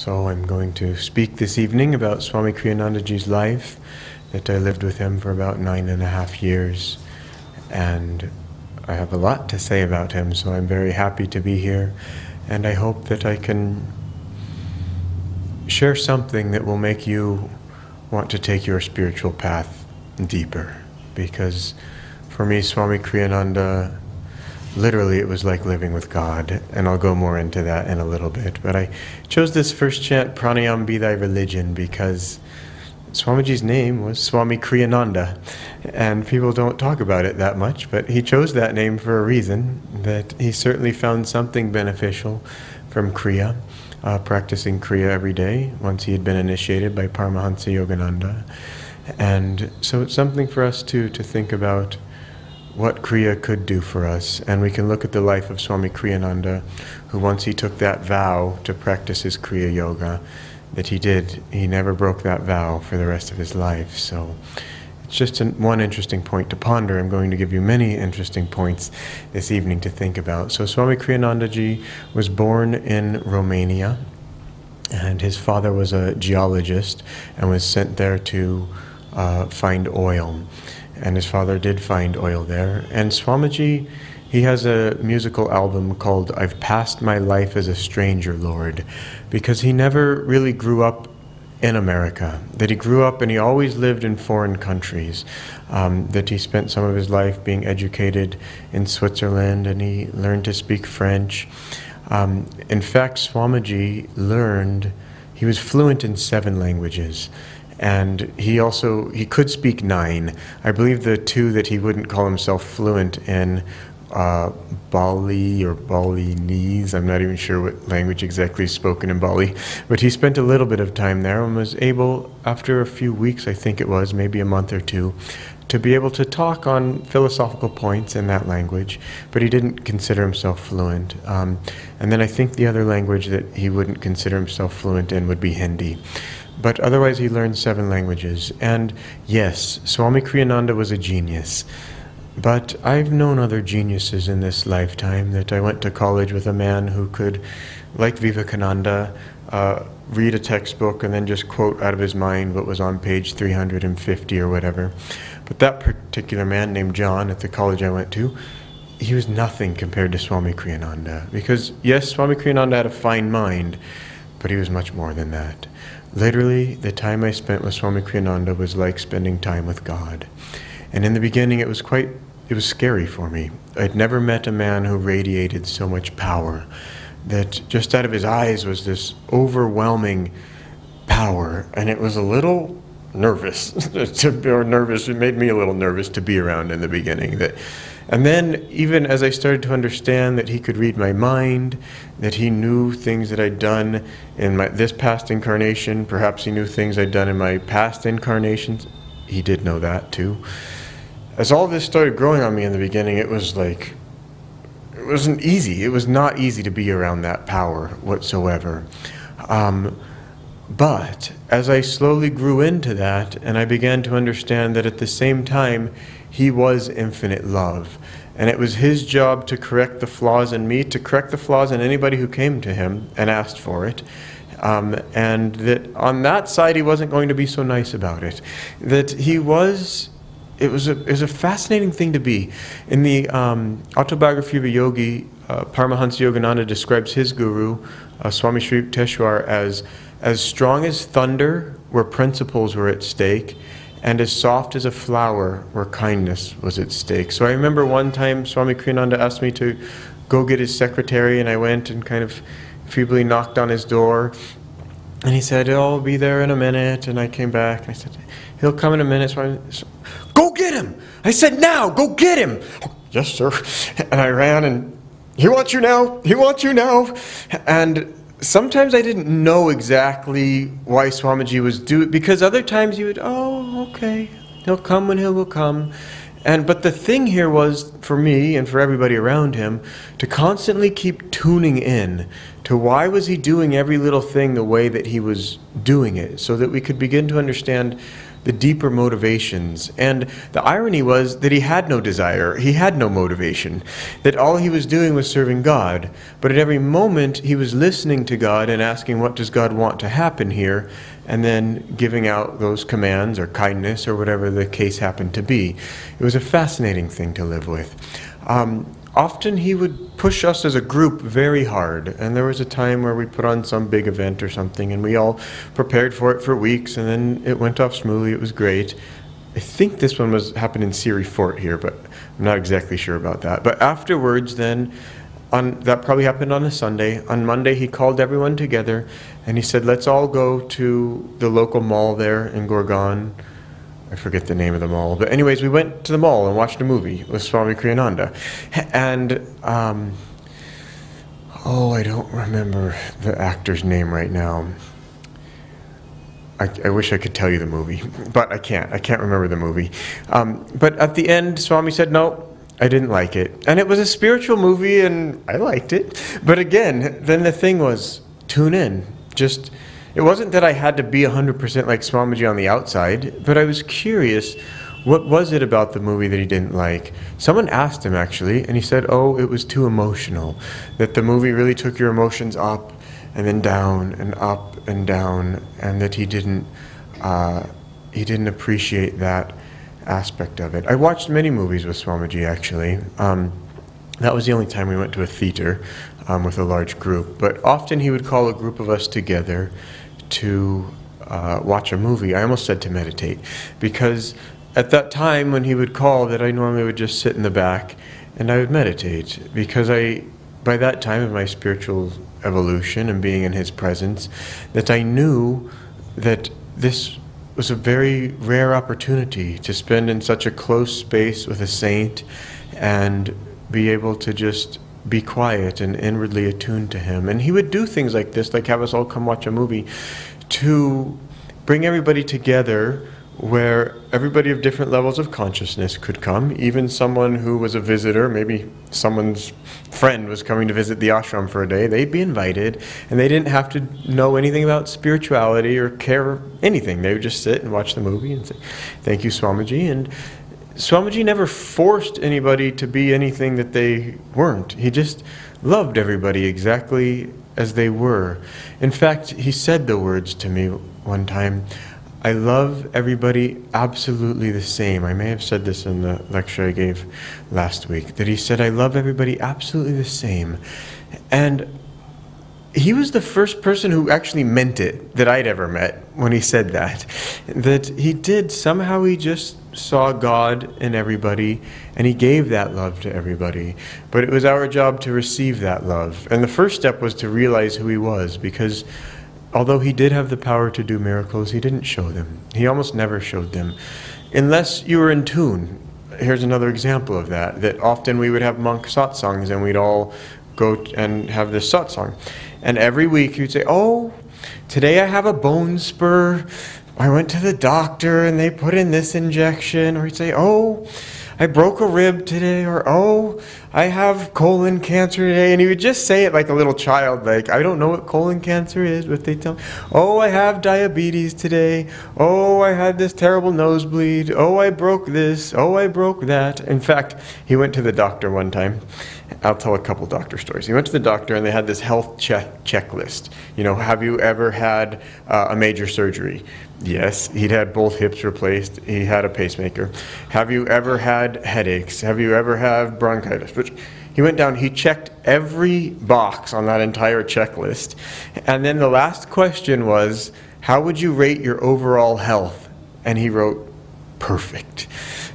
So I'm going to speak this evening about Swami Kriyanandaji's life, that I lived with him for about 9.5 years. And I have a lot to say about him, so I'm very happy to be here. And I hope that I can share something that will make you want to take your spiritual path deeper. Because for me, Swami Kriyananda, literally it was like living with God, and I'll go more into that in a little bit. But I chose this first chant, Pranayam Be Thy Religion, because Swamiji's name was Swami Kriyananda, and people don't talk about it that much, but he chose that name for a reason, that he certainly found something beneficial from Kriya, practicing Kriya every day, once he had been initiated by Paramahansa Yogananda. And so it's something for us to think about what Kriya could do for us. And we can look at the life of Swami Kriyananda, who once he took that vow to practice his Kriya Yoga, that he never broke that vow for the rest of his life. So it's just one interesting point to ponder. I'm going to give you many interesting points this evening to think about. So Swami Kriyanandaji was born in Romania, and his father was a geologist and was sent there to find oil. And his father did find oil there. And Swamiji, he has a musical album called I've Passed My Life as a Stranger, Lord, because he never really grew up in America, that he grew up and he always lived in foreign countries, that he spent some of his life being educated in Switzerland, and he learned to speak French. In fact, Swamiji he was fluent in 7 languages. And he could speak 9. I believe the 2 that he wouldn't call himself fluent in, Bali or Balinese, I'm not even sure what language exactly is spoken in Bali, but he spent a little bit of time there and was able, after a few weeks, I think it was, maybe a month or 2, to be able to talk on philosophical points in that language, but he didn't consider himself fluent. And then I think the other language that he wouldn't consider himself fluent in would be Hindi. But otherwise he learned 7 languages. And yes, Swami Kriyananda was a genius. But I've known other geniuses in this lifetime, that I went to college with a man who could, like Vivekananda, read a textbook and then just quote out of his mind what was on page 350 or whatever. But that particular man named John at the college I went to, he was nothing compared to Swami Kriyananda. Because yes, Swami Kriyananda had a fine mind, but he was much more than that. Literally, the time I spent with Swami Kriyananda was like spending time with God. And in the beginning, it was scary for me. I'd never met a man who radiated so much power, that just out of his eyes was this overwhelming power. And it was a little nervous, it made me a little nervous to be around in the beginning. And then, even as I started to understand that he could read my mind, that he knew things that I'd done in this past incarnation, perhaps he knew things I'd done in my past incarnations, he did know that too. As all this started growing on me in the beginning, it was like, it wasn't easy. It was not easy to be around that power whatsoever. But as I slowly grew into that, and I began to understand that at the same time, he was infinite love. And it was his job to correct the flaws in me, to correct the flaws in anybody who came to him and asked for it. And that on that side, he wasn't going to be so nice about it. That it was a fascinating thing to be. In the autobiography of a yogi, Paramahansa Yogananda describes his guru, Swami Sri Yukteswar, as strong as thunder where principles were at stake, and as soft as a flower where kindness was at stake. So I remember one time Swami Kriyananda asked me to go get his secretary, and I went and kind of feebly knocked on his door. And he said, "Oh, I'll be there in a minute." And I came back and I said, "He'll come in a minute." So "Go get him!" I said, "Now, go get him!" "Oh, yes, sir." And I ran, and "He wants you now! He wants you now!" And sometimes I didn't know exactly why Swamiji was doing it, because other times he would, "Oh, okay, he'll come when he will come." But the thing here was, for me and for everybody around him, to constantly keep tuning in to why was he doing every little thing the way that he was doing it, so that we could begin to understand the deeper motivations. And the irony was that he had no desire, he had no motivation, that all he was doing was serving God. But at every moment he was listening to God and asking, what does God want to happen here? And then giving out those commands or kindness or whatever the case happened to be. It was a fascinating thing to live with. Often he would push us as a group very hard, and there was a time where we put on some big event or something, and we all prepared for it for weeks, and then it went off smoothly. It was great. I think this one happened in Siri Fort here, but I'm not exactly sure about that. But afterwards then, that probably happened on a Sunday. On Monday he called everyone together, and he said, let's all go to the local mall there in Gorgon. I forget the name of the mall. But anyways, we went to the mall and watched a movie with Swami Kriyananda. And, I don't remember the actor's name right now. I wish I could tell you the movie, but I can't. I can't remember the movie. But at the end, Swami said, no, I didn't like it. And it was a spiritual movie, and I liked it. But again, then the thing was, tune in. It wasn't that I had to be 100% like Swamiji on the outside, but I was curious, what was it about the movie that he didn't like? Someone asked him, actually, and he said, oh, it was too emotional, that the movie really took your emotions up and then down and up and down, and that he didn't appreciate that aspect of it. I watched many movies with Swamiji, actually. That was the only time we went to a theater with a large group, but often he would call a group of us together to watch a movie. I almost said to meditate, because at that time when he would call, that I normally would just sit in the back and I would meditate, because by that time of my spiritual evolution and being in his presence, that I knew that this was a very rare opportunity to spend in such a close space with a saint and be able to just be quiet and inwardly attuned to him. And he would do things like this, like have us all come watch a movie, to bring everybody together, where everybody of different levels of consciousness could come, even someone who was a visitor, maybe someone's friend was coming to visit the ashram for a day, they'd be invited, and they didn't have to know anything about spirituality or care anything. They would just sit and watch the movie and say, thank you, Swamiji. And Swamiji never forced anybody to be anything that they weren't. He just loved everybody exactly as they were. In fact, he said the words to me one time, I love everybody absolutely the same. I may have said this in the lecture I gave last week, that he said, I love everybody absolutely the same. And he was the first person who actually meant it that I'd ever met when he said that. That he did, somehow he just saw God in everybody, and he gave that love to everybody. But it was our job to receive that love. And the first step was to realize who he was, because although he did have the power to do miracles, he didn't show them. He almost never showed them, unless you were in tune. Here's another example of that, that often we would have monk satsangs, and we'd all go and have this satsang. And every week you'd say, oh, today I have a bone spur. I went to the doctor and they put in this injection. Or you'd say, oh, I broke a rib today. Or, oh, I have colon cancer today. And he would just say it like a little child, like, I don't know what colon cancer is, but they tell me, oh, I have diabetes today. Oh, I had this terrible nosebleed. Oh, I broke this. Oh, I broke that. In fact, he went to the doctor one time. I'll tell a couple doctor stories. He went to the doctor and they had this health checklist. You know, have you ever had a major surgery? Yes, he'd had both hips replaced. He had a pacemaker. Have you ever had headaches? Have you ever had bronchitis? Which he went down, he checked every box on that entire checklist. And then the last question was, how would you rate your overall health? And he wrote, perfect.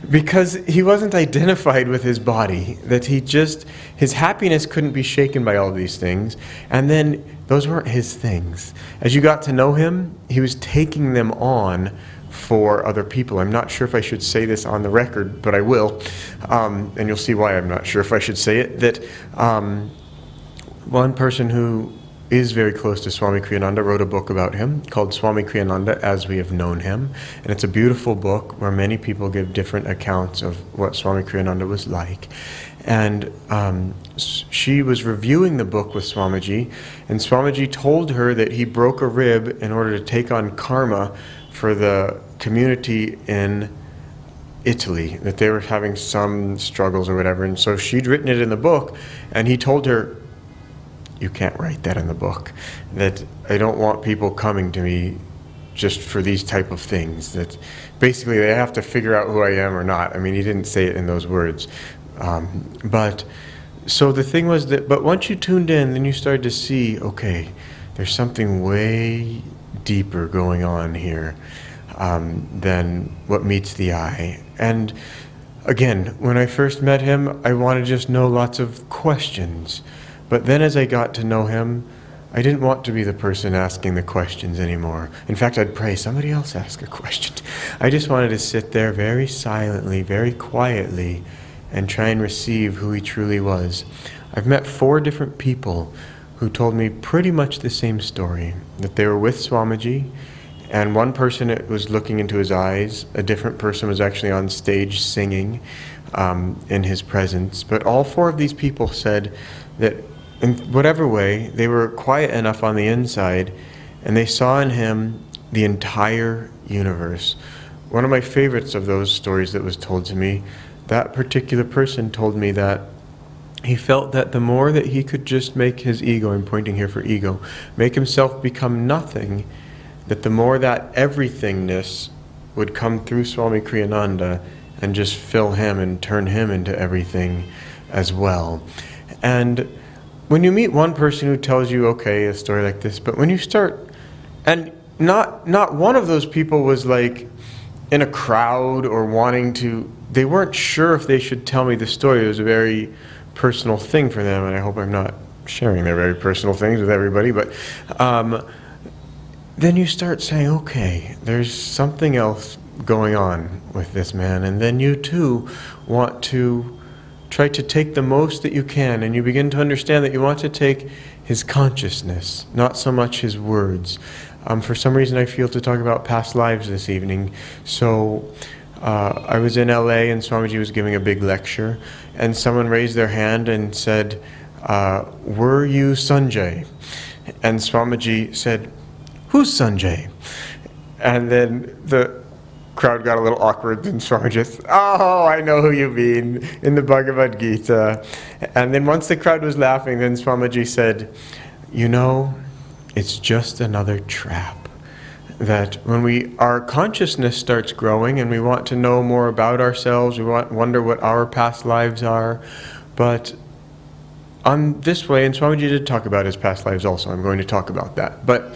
Because he wasn't identified with his body, that his happiness couldn't be shaken by all of these things, and then those weren't his things. As you got to know him, he was taking them on for other people. I'm not sure if I should say this on the record, but I will, and you'll see why I'm not sure if I should say it, that one person who is very close to Swami Kriyananda wrote a book about him called Swami Kriyananda As We Have Known Him. And it's a beautiful book where many people give different accounts of what Swami Kriyananda was like. And she was reviewing the book with Swamiji, and Swamiji told her that he broke a rib in order to take on karma for the community in Italy, that they were having some struggles or whatever, and so she'd written it in the book, and he told her, you can't write that in the book, that I don't want people coming to me just for these type of things, that basically they have to figure out who I am or not. I mean, he didn't say it in those words. But so the thing was that, but once you tuned in, then you started to see, okay, there's something way deeper going on here than what meets the eye. And again, when I first met him, I wanted to just know lots of questions. But then as I got to know him, I didn't want to be the person asking the questions anymore. In fact, I'd pray, somebody else ask a question. I just wanted to sit there very silently, very quietly, and try and receive who he truly was. I've met 4 different people who told me pretty much the same story, that they were with Swamiji, and one person was looking into his eyes, a different person was actually on stage singing in his presence. But all 4 of these people said that in whatever way, they were quiet enough on the inside, and they saw in him the entire universe. One of my favorites of those stories that was told to me, that particular person told me that he felt that the more that he could just make his ego, I'm pointing here for ego, make himself become nothing, that the more that everythingness would come through Swami Kriyananda and just fill him and turn him into everything as well. And when you meet one person who tells you, okay, a story like this, but when you start, and not one of those people was like in a crowd or wanting to, they weren't sure if they should tell me the story. It was a very personal thing for them, and I hope I'm not sharing their very personal things with everybody, but then you start saying, okay, there's something else going on with this man, and then you too want to try to take the most that you can, and you begin to understand that you want to take his consciousness, not so much his words. For some reason I feel to talk about past lives this evening. So I was in LA and Swamiji was giving a big lecture, and someone raised their hand and said, were you Sanjay? And Swamiji said, who's Sanjay? And then the crowd got a little awkward, and Swami just, oh, I know who you mean, in the Bhagavad Gita. And then once the crowd was laughing, then Swamiji said, you know, it's just another trap. That when our consciousness starts growing and we want to know more about ourselves, we wonder what our past lives are, but on this way, and Swamiji did talk about his past lives also, I'm going to talk about that, but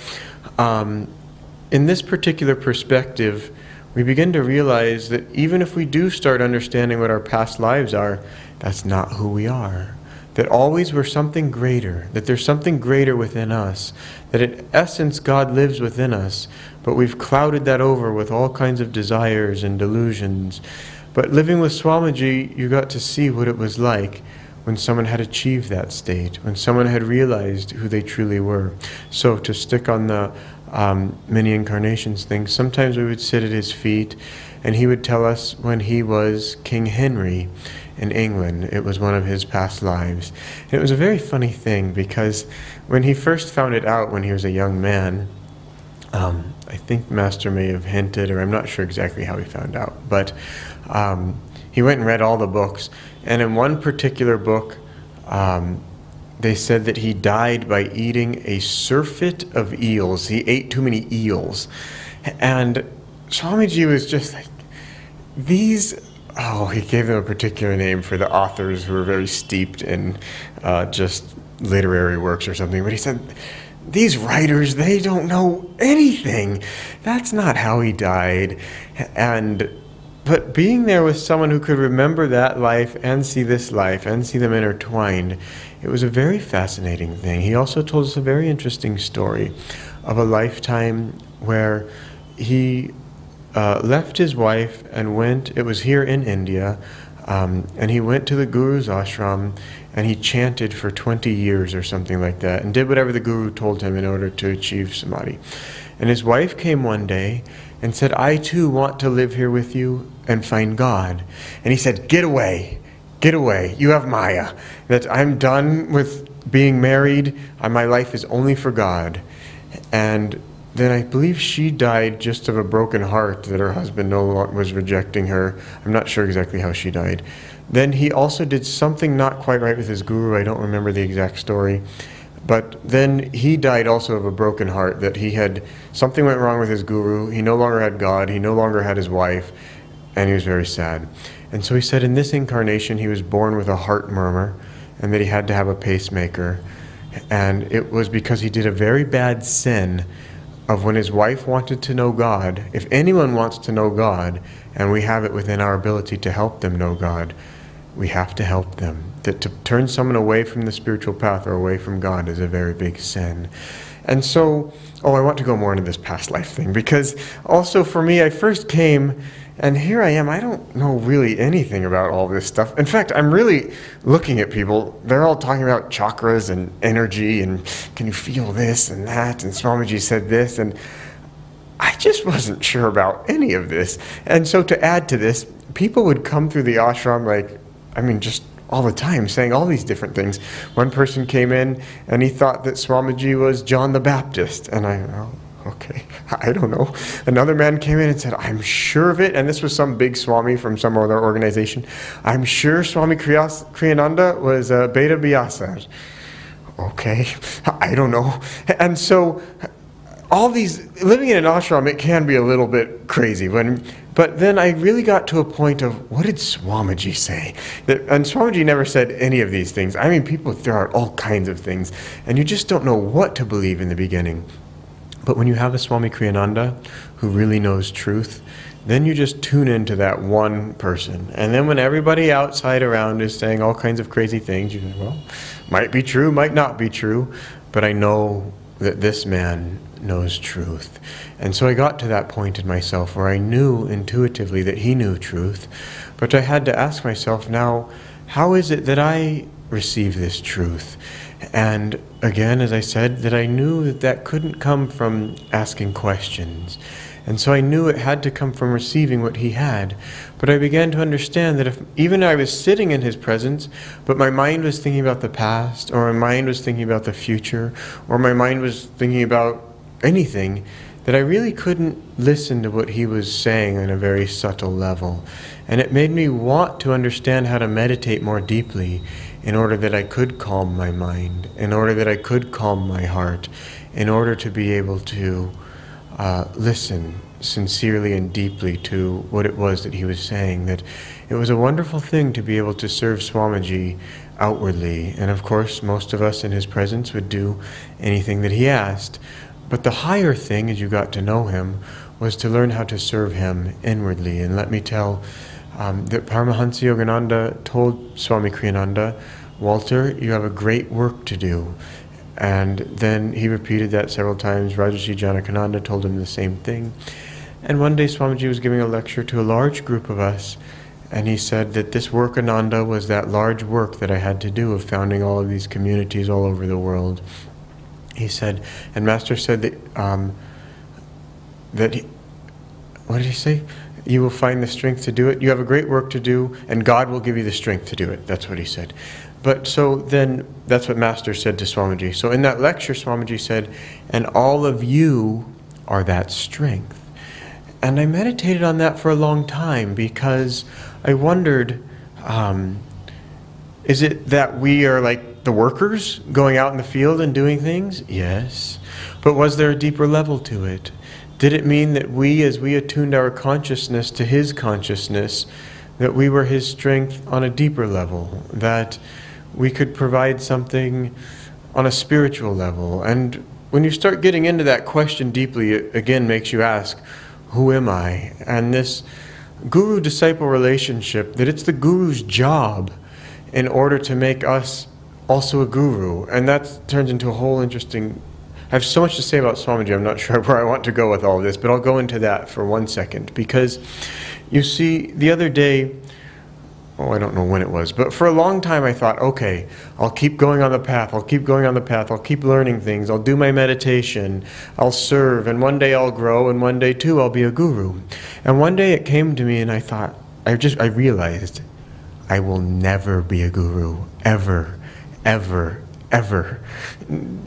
in this particular perspective, we begin to realize that even if we do start understanding what our past lives are, that's not who we are. That always we're something greater, that there's something greater within us, that in essence God lives within us, but we've clouded that over with all kinds of desires and delusions. But living with Swamiji, you got to see what it was like when someone had achieved that state, when someone had realized who they truly were. So to stick on the many incarnations thing, sometimes we would sit at his feet and he would tell us when he was King Henry in England. It was one of his past lives. And it was a very funny thing because when he first found it out when he was a young man, I think Master may have hinted, or I'm not sure exactly how he found out, but he went and read all the books, and in one particular book they said that he died by eating a surfeit of eels. He ate too many eels. And Swamiji was just like, these, oh, he gave them a particular name for the authors who were very steeped in just literary works or something, but he said, these writers, they don't know anything. That's not how he died. But being there with someone who could remember that life and see this life and see them intertwined, it was a very fascinating thing. He also told us a very interesting story of a lifetime where he left his wife and went, it was here in India, and he went to the Guru's ashram and he chanted for 20 years or something like that and did whatever the Guru told him in order to achieve samadhi. And his wife came one day and said, I too want to live here with you and find God. And he said, get away, you have Maya. That I'm done with being married, my life is only for God. And then I believe she died just of a broken heart, that her husband no longer was rejecting her. I'm not sure exactly how she died. Then he also did something not quite right with his guru. I don't remember the exact story. But then he died also of a broken heart, that he had, something went wrong with his guru. He no longer had God. He no longer had his wife. And he was very sad. And so he said in this incarnation he was born with a heart murmur, and that he had to have a pacemaker. And it was because he did a very bad sin of when his wife wanted to know God. If anyone wants to know God, and we have it within our ability to help them know God, we have to help them. That to turn someone away from the spiritual path or away from God is a very big sin. And so, I want to go more into this past life thing, because also for me, I first came, and here I am. I don't know really anything about all this stuff. In fact, I'm really looking at people. They're all talking about chakras and energy, and can you feel this and that, and Swamiji said this, and I just wasn't sure about any of this. And so to add to this, people would come through the ashram just all the time, saying all these different things. One person came in and he thought that Swamiji was John the Baptist, and okay, I don't know. Another man came in and said, I'm sure of it, and this was some big Swami from some other organization. I'm sure Swami Kriyananda was Beta Vyasa. Okay, I don't know. And so all these, living in an ashram, it can be a little bit crazy. But then I really got to a point of, what did Swamiji say? And Swamiji never said any of these things. I mean, people throw out all kinds of things, and you just don't know what to believe in the beginning. But when you have a Swami Kriyananda who really knows truth, then you just tune into that one person. And then when everybody outside around is saying all kinds of crazy things, you think, well, might be true, might not be true, but I know that this man knows truth. And so I got to that point in myself where I knew intuitively that he knew truth, but I had to ask myself, now, how is it that I receive this truth? And again, as I said, that I knew that that couldn't come from asking questions. And so I knew it had to come from receiving what he had. But I began to understand that if even I was sitting in his presence, but my mind was thinking about the past, or my mind was thinking about the future, or my mind was thinking about anything, that I really couldn't listen to what he was saying on a very subtle level. And it made me want to understand how to meditate more deeply in order that I could calm my mind, in order that I could calm my heart, in order to be able to listen sincerely and deeply to what it was that he was saying. That it was a wonderful thing to be able to serve Swamiji outwardly. And of course, most of us in his presence would do anything that he asked. But the higher thing, as you got to know him, was to learn how to serve him inwardly. And let me tell that Paramahansa Yogananda told Swami Kriyananda, Walter, you have a great work to do. And then he repeated that several times. Rajarshi Janakananda told him the same thing. And one day Swamiji was giving a lecture to a large group of us, and he said that this work, Ananda, was that large work that I had to do of founding all of these communities all over the world. He said, and Master said that, what did he say? You will find the strength to do it. You have a great work to do, and God will give you the strength to do it. That's what he said. But so then, that's what Master said to Swamiji. So in that lecture, Swamiji said, and all of you are that strength. And I meditated on that for a long time, because I wondered, is it that we are like the workers going out in the field and doing things? Yes. But was there a deeper level to it? Did it mean that we, as we attuned our consciousness to his consciousness, that we were his strength on a deeper level, that we could provide something on a spiritual level? And when you start getting into that question deeply, it again makes you ask, who am I? And this guru-disciple relationship, that it's the guru's job in order to make us also a guru. And that turns into a whole interesting... I have so much to say about Swamiji. I'm not sure where I want to go with all of this, but I'll go into that for 1 second. Because, you see, the other day, I don't know when it was, but for a long time I thought, okay, I'll keep going on the path, I'll keep going on the path, I'll keep learning things, I'll do my meditation, I'll serve, and one day I'll grow, and one day too I'll be a guru. And one day it came to me and I thought, I realized, I will never be a guru, ever, ever, ever.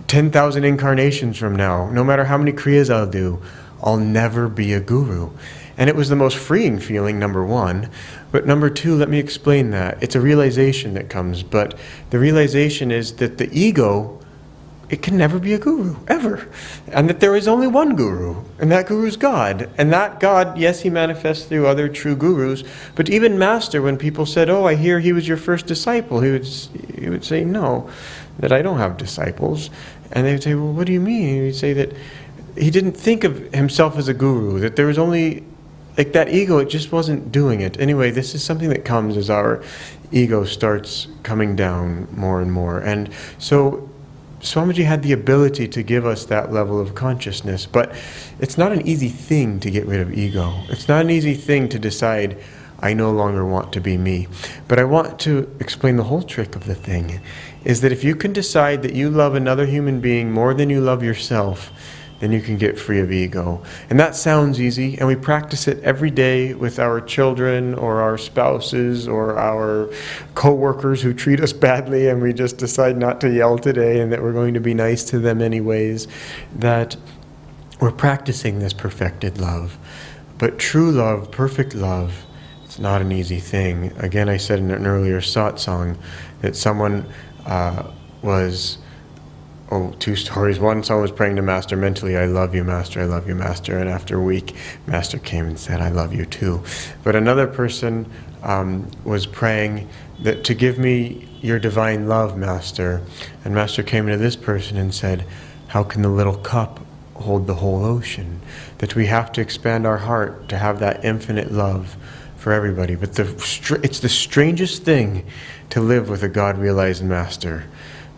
10,000 incarnations from now, no matter how many kriyas I'll do, I'll never be a guru. And it was the most freeing feeling, number one. But number two, let me explain that. It's a realization that comes, but the realization is that the ego, it can never be a guru, ever. And that there is only one guru, and that guru is God. And that God, yes, he manifests through other true gurus, but even Master, when people said, oh, I hear he was your first disciple, he would say, no, that I don't have disciples. And they would say, well, what do you mean? He would say that he didn't think of himself as a guru, that there was only, like that ego, it just wasn't doing it. Anyway, this is something that comes as our ego starts coming down more and more. And so Swamiji had the ability to give us that level of consciousness, but it's not an easy thing to get rid of ego. It's not an easy thing to decide, I no longer want to be me. But I want to explain the whole trick of the thing, is that if you can decide that you love another human being more than you love yourself, then you can get free of ego. And that sounds easy, and we practice it every day with our children or our spouses or our co-workers who treat us badly, and we just decide not to yell today and that we're going to be nice to them anyways, that we're practicing this perfected love. But true love, perfect love, it's not an easy thing. Again, I said in an earlier satsang that someone was... Oh, two stories. One, someone was praying to Master mentally, I love you, Master, I love you, Master. And after a week, Master came and said, I love you too. But another person was praying that to give me your divine love, Master. And Master came to this person and said, how can the little cup hold the whole ocean? That we have to expand our heart to have that infinite love for everybody. But it's the strangest thing to live with a God-realized Master.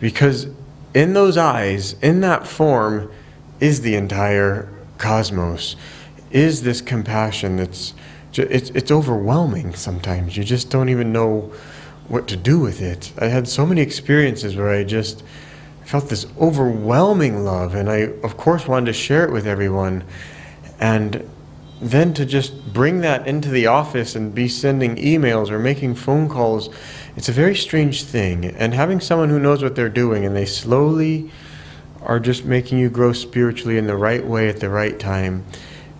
Because in those eyes, in that form, is the entire cosmos, is this compassion that's, it's overwhelming sometimes. You just don't even know what to do with it. I had so many experiences where I just felt this overwhelming love, and I, of course, wanted to share it with everyone. And then to just bring that into the office and be sending emails or making phone calls, it's a very strange thing. And having someone who knows what they're doing and they slowly are just making you grow spiritually in the right way at the right time,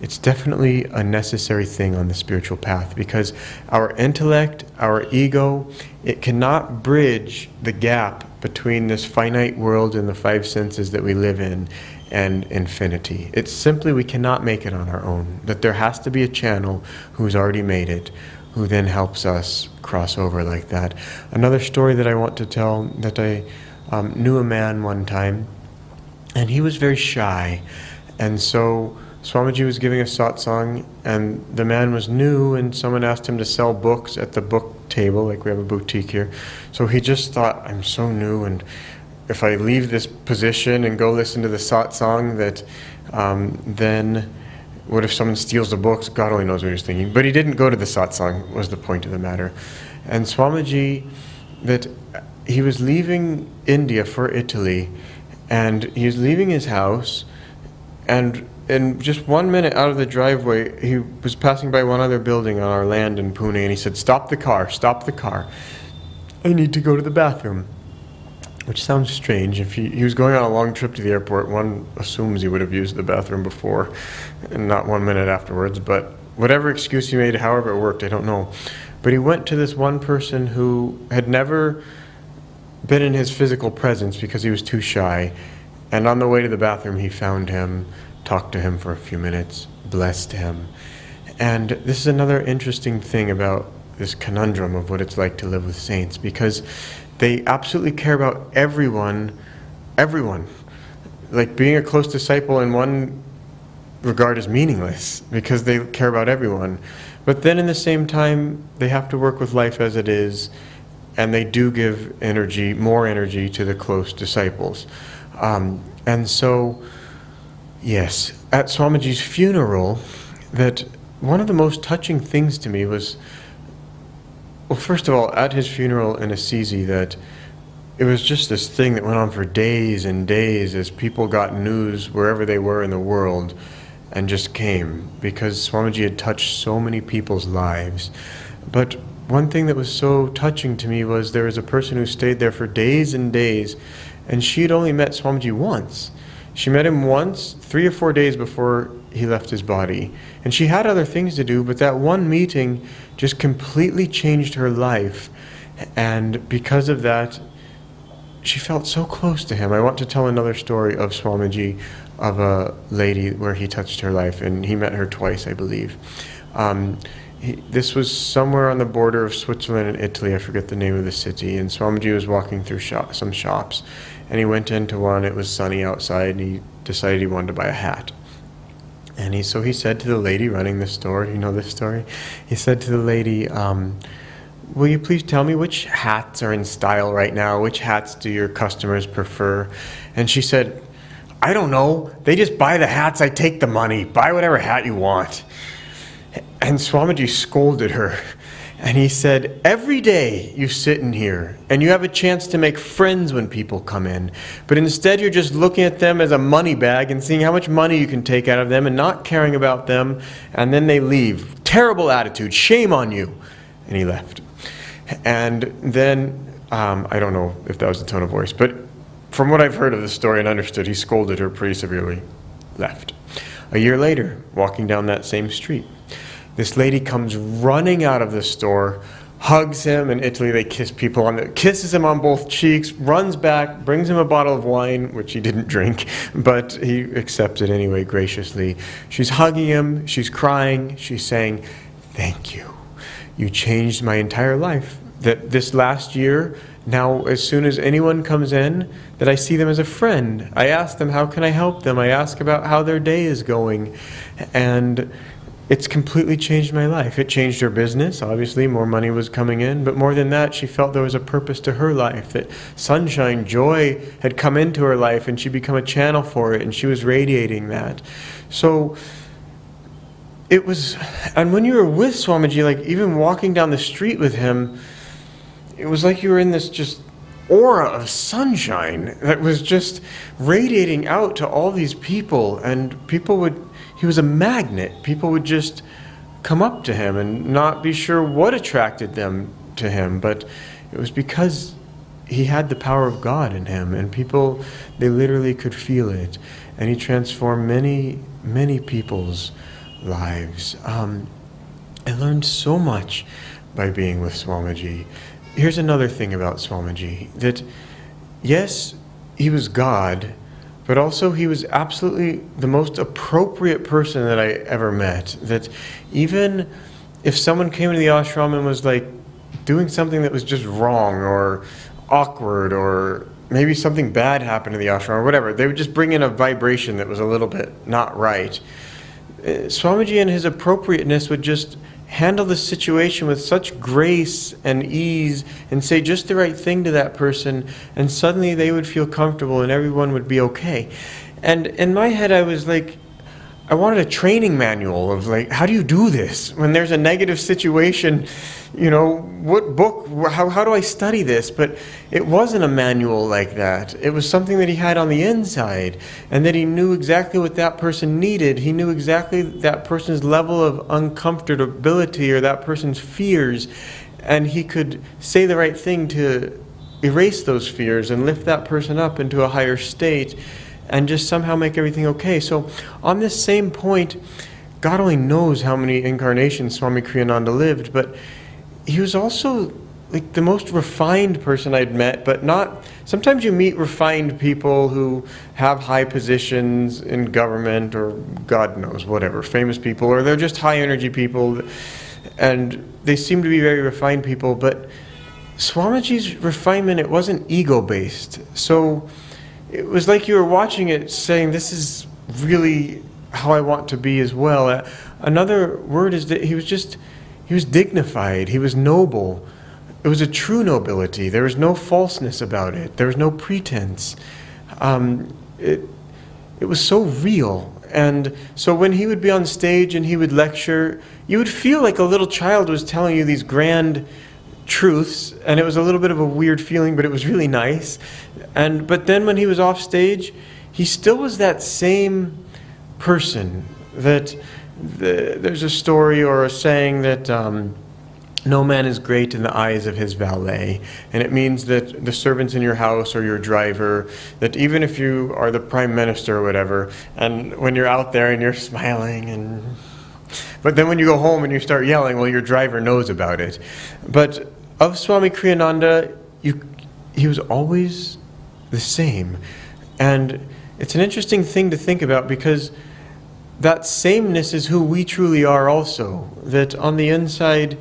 it's definitely a necessary thing on the spiritual path, because our intellect, our ego, it cannot bridge the gap between this finite world and the five senses that we live in and infinity. It's simply we cannot make it on our own. That there has to be a channel who's already made it, who then helps us cross over like that. Another story that I want to tell, that I knew a man one time, and he was very shy. And so Swamiji was giving a satsang, and the man was new, and someone asked him to sell books at the book table, like we have a boutique here. So he just thought, I'm so new, and if I leave this position and go listen to the satsang, that then what if someone steals the books? God only knows what he was thinking. But he didn't go to the satsang, was the point of the matter. And Swamiji, that he was leaving India for Italy, and he was leaving his house, and in just 1 minute out of the driveway, he was passing by one other building on our land in Pune, and he said, stop the car, I need to go to the bathroom. Which sounds strange. If he was going on a long trip to the airport, one assumes he would have used the bathroom before and not 1 minute afterwards. But whatever excuse he made, however it worked, I don't know. But he went to this one person who had never been in his physical presence because he was too shy. And on the way to the bathroom, he found him, talked to him for a few minutes, blessed him. And this is another interesting thing about this conundrum of what it's like to live with saints, because they absolutely care about everyone. Like being a close disciple in one regard is meaningless because they care about everyone. But then in the same time, they have to work with life as it is, and they do give energy, more energy to the close disciples. And so, yes, at Swamiji's funeral, that one of the most touching things to me was, well, first of all, at his funeral in Assisi, that it was just this thing that went on for days and days as people got news wherever they were in the world and just came, because Swamiji had touched so many people's lives. But one thing that was so touching to me was there was a person who stayed there for days and days, And she had only met Swamiji once. She met him once, 3 or 4 days before he left his body. And she had other things to do, but that one meeting just completely changed her life. And because of that, she felt so close to him. I want to tell another story of Swamiji, of a lady where he touched her life, and he met her twice, I believe. This was somewhere on the border of Switzerland and Italy. I forget the name of the city. And Swamiji was walking through some shops, and he went into one. It was sunny outside, and he decided he wanted to buy a hat. And so he said to the lady running the store, you know this story? He said to the lady, will you please tell me which hats are in style right now? Which hats do your customers prefer? And she said, I don't know. They just buy the hats. I take the money. Buy whatever hat you want. And Swamiji scolded her. And he said, every day you sit in here and you have a chance to make friends when people come in. But instead you're just looking at them as a money bag and seeing how much money you can take out of them and not caring about them. And then they leave. Terrible attitude. Shame on you. And he left. And then, I don't know if that was the tone of voice, but from what I've heard of the story and understood, he scolded her pretty severely, left. A year later, walking down that same street, this lady comes running out of the store, hugs him. In Italy, they kiss people kisses him on both cheeks, runs back, brings him a bottle of wine, which he didn't drink, but he accepted anyway graciously. She's hugging him, she's crying, she's saying, thank you. You changed my entire life. That this last year, now as soon as anyone comes in, that I see them as a friend. I ask them, how can I help them? I ask about how their day is going. And it's completely changed my life. It changed her business, obviously, more money was coming in, but more than that, she felt there was a purpose to her life, that sunshine, joy had come into her life, and she'd become a channel for it, and she was radiating that. So it was, and when you were with Swamiji, like even walking down the street with him, it was like you were in this just aura of sunshine that was just radiating out to all these people, and people would, he was a magnet. People would just come up to him and not be sure what attracted them to him, but it was because he had the power of God in him, and people, they literally could feel it, and he transformed many, many people's lives. I learned so much by being with Swamiji. Here's another thing about Swamiji, that yes, he was God, but also he was absolutely the most appropriate person that I ever met. That even if someone came to the ashram and was like doing something that was just wrong or awkward, or maybe something bad happened to the ashram or whatever, they would just bring in a vibration that was a little bit not right. Swamiji in his appropriateness would just handle the situation with such grace and ease and say just the right thing to that person, and suddenly they would feel comfortable and everyone would be okay. And in my head I was like, I wanted a training manual of like, how do you do this? When there's a negative situation, you know, what book, how do I study this? But it wasn't a manual like that. It was something that he had on the inside, and that he knew exactly what that person needed. He knew exactly that person's level of uncomfortability or that person's fears, and he could say the right thing to erase those fears and lift that person up into a higher state, and just somehow make everything okay. So on this same point, God only knows how many incarnations Swami Kriyananda lived, but he was also like the most refined person I'd met, but not, sometimes you meet refined people who have high positions in government or God knows, whatever, famous people, or they're just high energy people, and they seem to be very refined people, but Swamiji's refinement, it wasn't ego-based. So it was like you were watching it saying, this is really how I want to be as well. Another word is that he was dignified, he was noble. It was a true nobility. There was no falseness about it. There was no pretense. It was so real. And so when he would be on stage and he would lecture, you would feel like a little child was telling you these grand truths, and it was a little bit of a weird feeling, but it was really nice. But then when he was off stage, he still was that same person. That there's a story or a saying that no man is great in the eyes of his valet. And it means that the servants in your house or your driver, that even if you are the prime minister or whatever, and when you're out there and you're smiling, but then when you go home and you start yelling, well, your driver knows about it. But of Swami Kriyananda, he was always the same. And it's an interesting thing to think about, because that sameness is who we truly are also. That on the inside,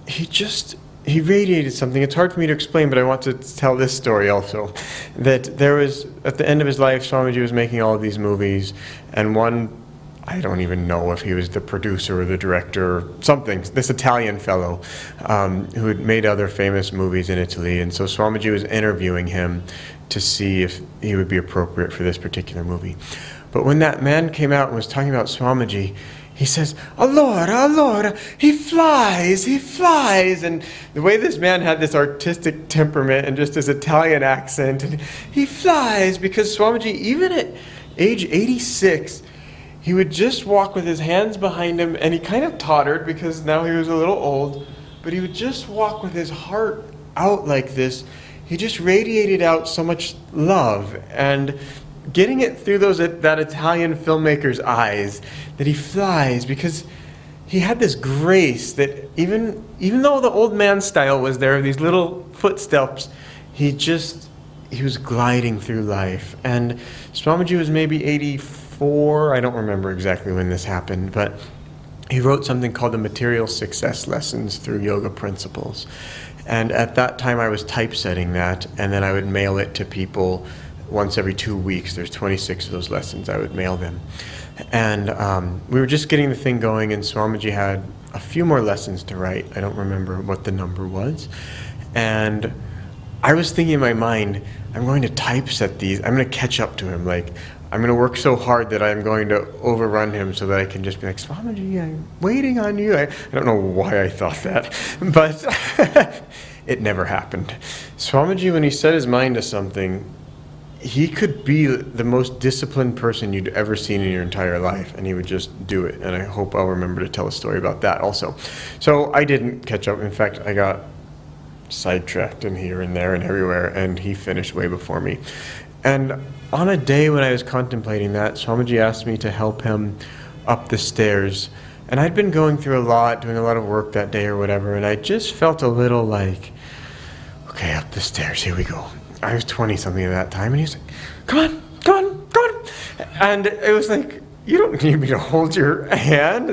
he radiated something. It's hard for me to explain, but I want to tell this story also. That there was, at the end of his life, Swamiji was making all of these movies, and one, I don't even know if he was the producer or the director or something, this Italian fellow who had made other famous movies in Italy. And so Swamiji was interviewing him to see if he would be appropriate for this particular movie. But when that man came out and was talking about Swamiji, he says, allora, he flies. And the way this man had this artistic temperament and just his Italian accent, and he flies, because Swamiji, even at age 86, he would just walk with his hands behind him, and he kind of tottered because now he was a little old, but he would just walk with his heart out like this. He just radiated out so much love, and getting it through that Italian filmmaker's eyes, that he flies, because he had this grace that even though the old man style was there, these little footsteps, he was gliding through life. And Swamiji was maybe 84, I don't remember exactly when this happened, but he wrote something called the Material Success Lessons Through Yoga Principles. And at that time I was typesetting that, and then I would mail it to people once every 2 weeks. There's 26 of those lessons. I would mail them. And we were just getting the thing going, and Swamiji had a few more lessons to write. I don't remember what the number was. And I was thinking in my mind, I'm going to typeset these. I'm going to catch up to him. Like, I'm going to work so hard that I'm going to overrun him so that I can just be like, Swamiji, I'm waiting on you. I don't know why I thought that, but it never happened. Swamiji, when he set his mind to something, he could be the most disciplined person you'd ever seen in your entire life, and he would just do it. And I hope I'll remember to tell a story about that also. So I didn't catch up. In fact, I got sidetracked in here and there and everywhere, and he finished way before me. And on a day when I was contemplating that, Swamiji asked me to help him up the stairs. And I'd been going through a lot, doing a lot of work that day or whatever, and I just felt a little like, okay, up the stairs, here we go. I was 20-something at that time, and he was like, come on. And it was like, you don't need me to hold your hand.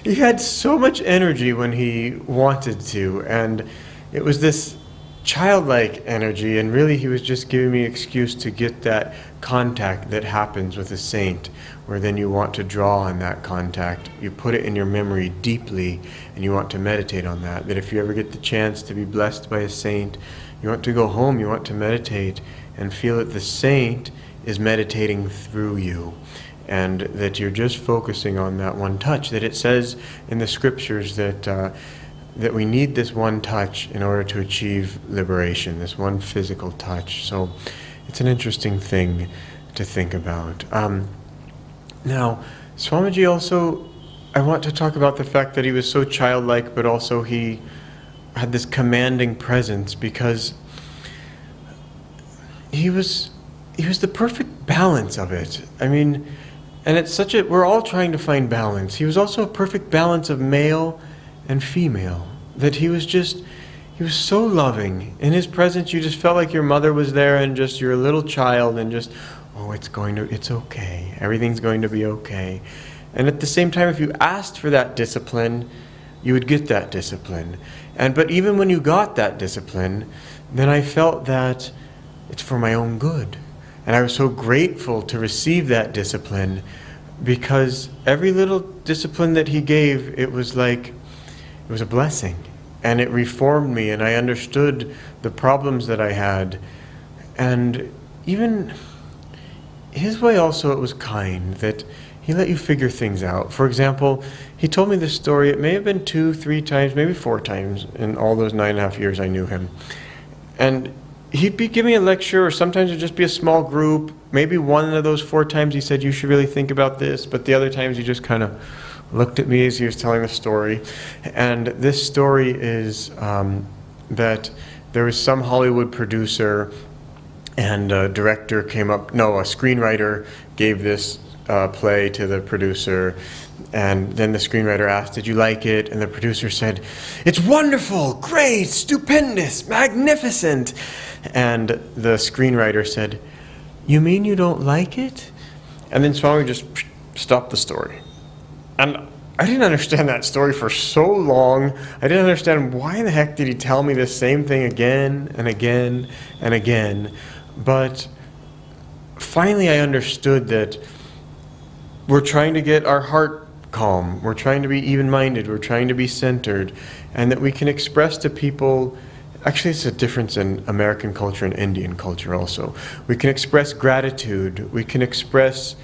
He had so much energy when he wanted to, and it was this childlike energy, and really he was just giving me an excuse to get that contact that happens with a saint, where then you want to draw on that contact. You put it in your memory deeply, and you want to meditate on that. That if you ever get the chance to be blessed by a saint, you want to go home, you want to meditate and feel that the saint is meditating through you, and that you're just focusing on that one touch. That it says in the scriptures that we need this one touch in order to achieve liberation, this one physical touch. So it's an interesting thing to think about. Now, Swamiji also, I want to talk about the fact that he was so childlike, but also he had this commanding presence, because he was the perfect balance of it. I mean, and it's such a, we're all trying to find balance. He was also a perfect balance of male and female. That he was so loving. In his presence, you just felt like your mother was there, and just you're a little child, and just, oh, it's okay. Everything's going to be okay. And at the same time, if you asked for that discipline, you would get that discipline. But even when you got that discipline, then I felt that it's for my own good. And I was so grateful to receive that discipline, because every little discipline that he gave, it was like, it was a blessing. And it reformed me, and I understood the problems that I had. And even his way also, it was kind, that he let you figure things out. For example, he told me this story, it may have been 2, 3 times, maybe 4 times in all those 9.5 years I knew him. And he'd be giving a lecture, or sometimes it'd just be a small group. Maybe one of those 4 times he said, you should really think about this, but the other times he just kind of, looked at me as he was telling the story. And this story is that there was some Hollywood producer and a director came up, no, a screenwriter gave this play to the producer, and then the screenwriter asked, did you like it? And the producer said, it's wonderful, great, stupendous, magnificent. And the screenwriter said, you mean you don't like it? And then Swami just stopped the story. And I didn't understand that story for so long. I didn't understand why in the heck did he tell me the same thing again and again and again. But finally I understood that we're trying to get our heart calm. We're trying to be even-minded. We're trying to be centered. And that we can express to people, actually it's a difference in American culture and Indian culture also. We can express gratitude. We can express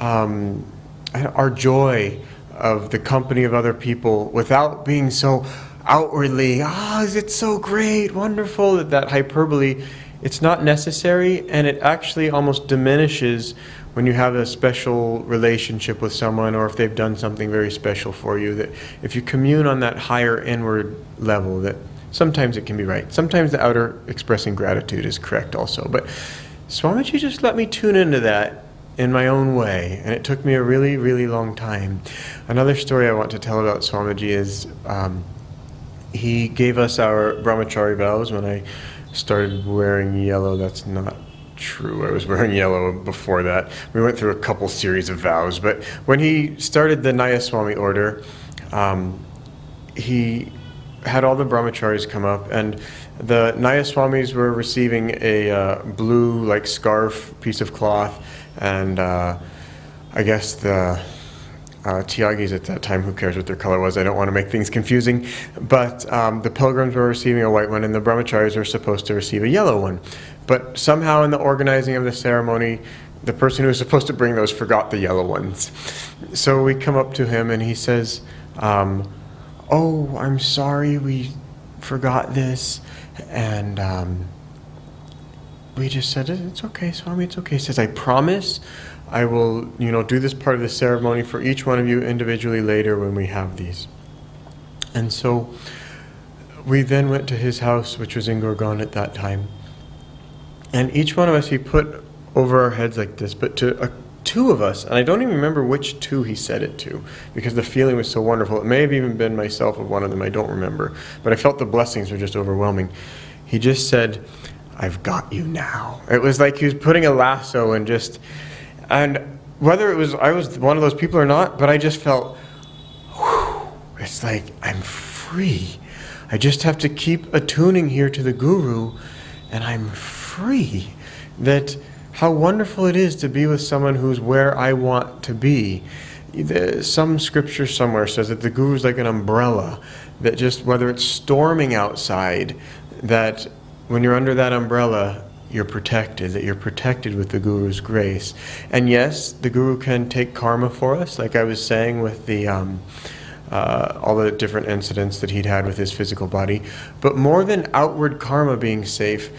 our joy of the company of other people without being so outwardly, it's so great, wonderful, that hyperbole. It's not necessary, and it actually almost diminishes when you have a special relationship with someone, or if they've done something very special for you, that if you commune on that higher inward level, that sometimes it can be right. Sometimes the outer expressing gratitude is correct also. But Swamiji just let me tune into that in my own way, and it took me a really, really long time. Another story I want to tell about Swamiji is he gave us our Brahmachari vows when I started wearing yellow. That's not true. I was wearing yellow before that. We went through a couple series of vows, but when he started the Nayaswami order, he had all the brahmacharis come up, and the Nayaswamis were receiving a blue, like, scarf piece of cloth, and I guess the Tyagis at that time, who cares what their color was, I don't want to make things confusing, but the pilgrims were receiving a white one, and the brahmacharis were supposed to receive a yellow one. But somehow in the organizing of the ceremony, the person who was supposed to bring those forgot the yellow ones. So we come up to him and he says, oh, I'm sorry, we forgot this. And we just said, it's okay, Swami, it's okay. He says, I promise I will, do this part of the ceremony for each one of you individually later when we have these. And so we then went to his house, which was in Gurgaon at that time. And each one of us he put over our heads like this, but to two of us, and I don't even remember which two he said it to, because the feeling was so wonderful. It may have even been myself of one of them, I don't remember. But I felt the blessings were just overwhelming. He just said, I've got you now. It was like he was putting a lasso and whether it was I was one of those people or not, but I just felt, whew, it's like I'm free. I just have to keep attuning here to the Guru, and I'm free. That how wonderful it is to be with someone who's where I want to be. Some scripture somewhere says that the Guru is like an umbrella, that just whether it's storming outside, that when you're under that umbrella, you're protected, that you're protected with the Guru's grace. And yes, the Guru can take karma for us, like I was saying with the all the different incidents that he'd had with his physical body. But more than outward karma being safe,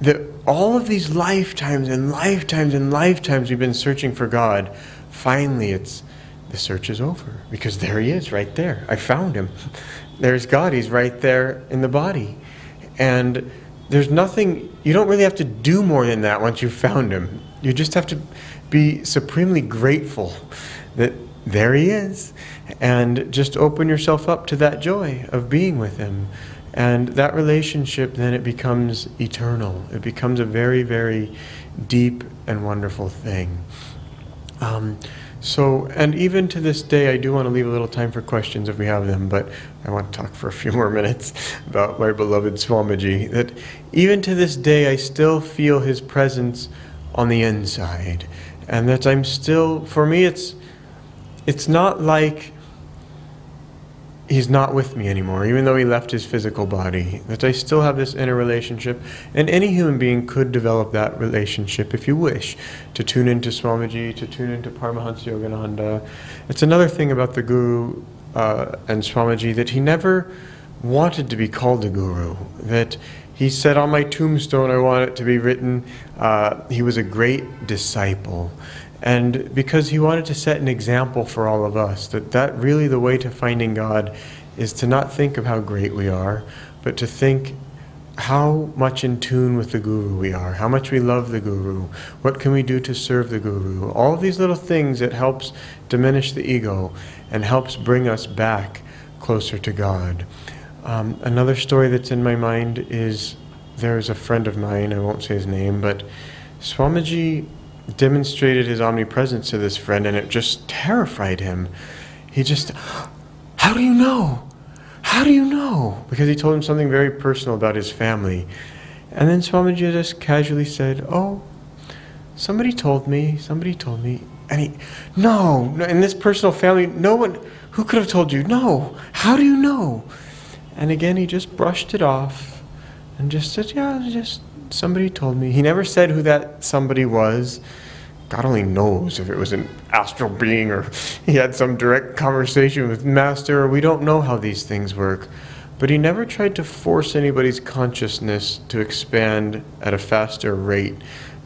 that all of these lifetimes and lifetimes and lifetimes we've been searching for God, finally the search is over, because there he is right there. I found him. There's God, he's right there in the body. And there's nothing, you don't really have to do more than that once you've found him. You just have to be supremely grateful that there he is, and just open yourself up to that joy of being with him. And that relationship, then it becomes eternal. It becomes a very, very deep and wonderful thing. And even to this day, I do want to leave a little time for questions if we have them, but I want to talk for a few more minutes about my beloved Swamiji. That even to this day, I still feel his presence on the inside. And that I'm still, for me, it's not like he's not with me anymore, even though he left his physical body, that I still have this inner relationship. And any human being could develop that relationship if you wish, to tune into Swamiji, to tune into Paramahansa Yogananda. It's another thing about the Guru and Swamiji, that he never wanted to be called a Guru, that he said on my tombstone, I want it to be written, he was a great disciple. And because he wanted to set an example for all of us, that really the way to finding God is to not think of how great we are, but to think how much in tune with the Guru we are, how much we love the Guru, what can we do to serve the Guru. All of these little things that helps diminish the ego and helps bring us back closer to God. Another story that's in my mind is, there's a friend of mine, I won't say his name, but Swamiji demonstrated his omnipresence to this friend, and it just terrified him. He just, how do you know? How do you know? Because he told him something very personal about his family. And then Swamiji just casually said, oh, somebody told me. And he, no, in this personal family, no one, who could have told you? No, how do you know? And again, he just brushed it off and just said, yeah, just somebody told me. He never said who that somebody was. God only knows if it was an astral being or he had some direct conversation with Master. We don't know how these things work. But he never tried to force anybody's consciousness to expand at a faster rate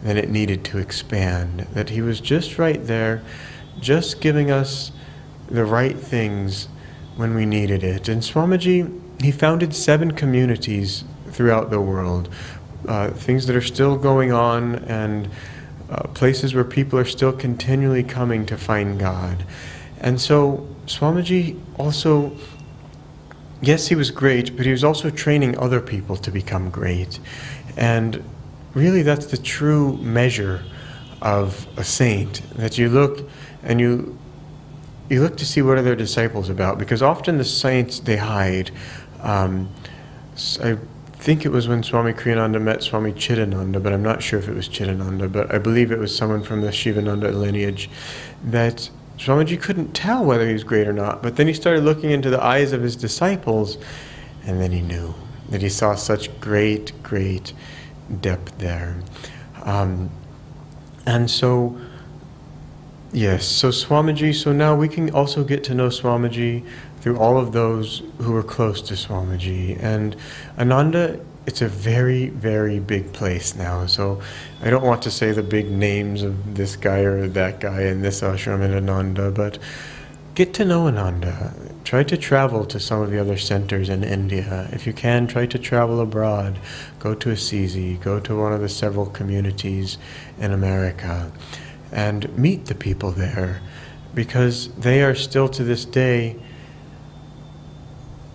than it needed to expand. That he was just right there, just giving us the right things when we needed it. And Swamiji, he founded 7 communities throughout the world. Things that are still going on, and places where people are still continually coming to find God. And so Swamiji also, yes, he was great, but he was also training other people to become great. And really that's the true measure of a saint, that you look and you look to see what are their disciples about, because often the saints, they hide. I think it was when Swami Kriyananda met Swami Chidananda, but I'm not sure if it was Chidananda, but I believe it was someone from the Shivananda lineage, that Swamiji couldn't tell whether he was great or not. But then he started looking into the eyes of his disciples, and then he knew that he saw such great, great depth there. And so, yes, so Swamiji, so now we can also get to know Swamiji through all of those who were close to Swamiji. And Ananda, it's a very, very big place now. So I don't want to say the big names of this guy or that guy in this ashram in Ananda, but get to know Ananda. Try to travel to some of the other centers in India. If you can, try to travel abroad. Go to Assisi, go to one of the several communities in America, and meet the people there, because they are still to this day,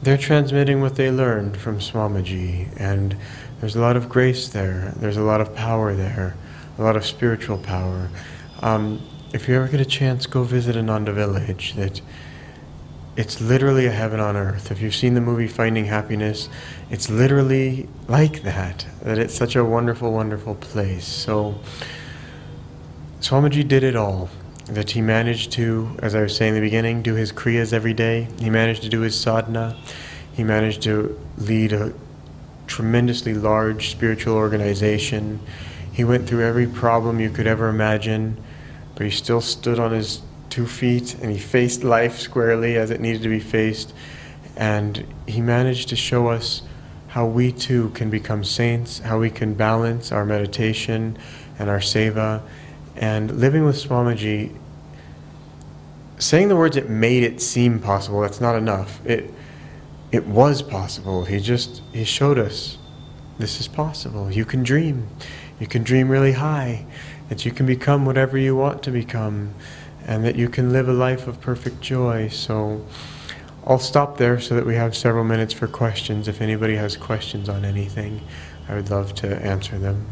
they're transmitting what they learned from Swamiji, and there's a lot of grace there, there's a lot of power there, a lot of spiritual power. If you ever get a chance, go visit Ananda Village. That it's literally a heaven on earth. If you've seen the movie Finding Happiness, it's literally like that, that it's such a wonderful, wonderful place. So Swamiji did it all. That he managed to, as I was saying in the beginning, do his kriyas every day. He managed to do his sadhana. He managed to lead a tremendously large spiritual organization. He went through every problem you could ever imagine, but he still stood on his 2 feet and he faced life squarely as it needed to be faced. And he managed to show us how we too can become saints, how we can balance our meditation and our seva. And living with Swamiji, saying the words, it made it seem possible, that's not enough. It was possible. He showed us, this is possible. You can dream. You can dream really high. That you can become whatever you want to become. And that you can live a life of perfect joy. So I'll stop there so that we have several minutes for questions. If anybody has questions on anything, I would love to answer them.